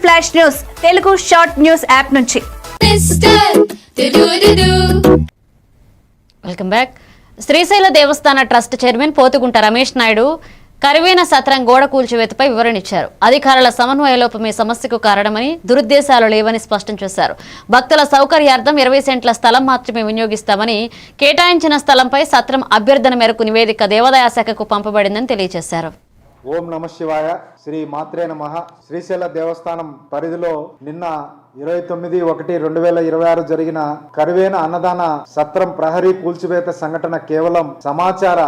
Flash news Telugu short news app నుంచి. Welcome back. Srisaila దేవస్థాన trust chairman Pothugunta Ramesh Naidu Karivena సత్రం గోడ కూల్చివేతపై వివరణ ఇచ్చారు. అధికారుల సమన్వయ లోపమే సమస్యకు కారణమని, దురుద్దేశాలు లేవని స్పష్టం చేశారు. భక్తుల సౌకర్యార్థం 20 సెంట్ల స్థలం మాత్రమే వినియోగిస్తామని, కేటాయించిన స్థలంపై సత్రం అభ్యర్థన మేరకు నివేదిక దేవాదాయ శాఖకు పంపబడిందని తెలియజేశారు. ఓం నమ శివాయ. శ్రీ మాత్రే నమః. శ్రీశైల దేవస్థానం పరిధిలో నిన్న 29/1/2026 జరిగిన కరివేన అన్నదాన సత్రం ప్రహరీ కూల్చివేత సంఘటన కేవలం సమాచార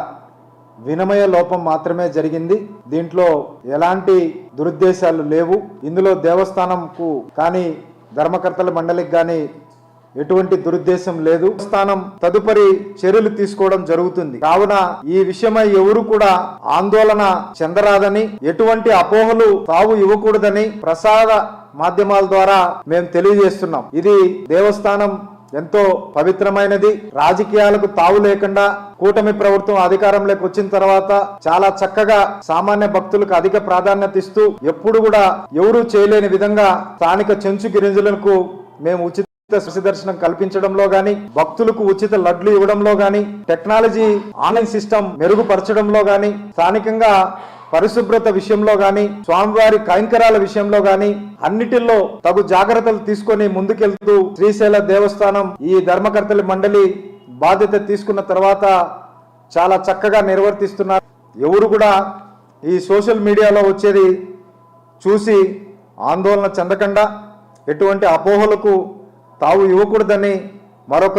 వినిమయ లోపం మాత్రమే జరిగింది. దీంట్లో ఎలాంటి దురుద్దేశాలు లేవు. ఇందులో దేవస్థానంకు కానీ ధర్మకర్తల మండలికి కానీ ఎటువంటి దురుద్దేశం లేదు. దేవస్థానం తదుపరి చర్యలు తీసుకోవడం జరుగుతుంది. కావున ఈ విషయమై ఎవరు కూడా ఆందోళన చెందరాదని, ఎటువంటి అపోహలు తావు ఇవ్వకూడదని ప్రసార మాధ్యమాల ద్వారా మేము తెలియజేస్తున్నాం. ఇది దేవస్థానం ఎంతో పవిత్రమైనది. రాజకీయాలకు తావు లేకుండా కూటమి ప్రభుత్వం అధికారంలోకి వచ్చిన తర్వాత చాలా చక్కగా సామాన్య భక్తులకు అధిక ప్రాధాన్యత ఇస్తూ ఎప్పుడు కూడా ఎవరూ చేయలేని విధంగా స్థానిక చెంచు గిరిజనులకు మేము ఉచిత దర్శనం కల్పించడంలో గాని, భక్తులకు ఉచిత లడ్లు ఇవ్వడంలో గాని, టెక్నాలజీ ఆన్లైన్ సిస్టమ్ మెరుగుపరచడంలో గాని, స్థానికంగా పరిశుభ్రత విషయంలో గాని, స్వామివారి కైంకర్యాల విషయంలో గాని అన్నిటిలో తగు జాగ్రత్తలు తీసుకొని ముందుకెళ్తూ శ్రీశైల దేవస్థానం ఈ ధర్మకర్తల మండలి బాధ్యత తీసుకున్న తర్వాత చాలా చక్కగా నిర్వర్తిస్తున్నారు. ఎవరు కూడా ఈ సోషల్ మీడియాలో వచ్చేది చూసి ఆందోళన చెందకుండా, ఎటువంటి అపోహలకు తావు ఇవ్వకూడదని మరొక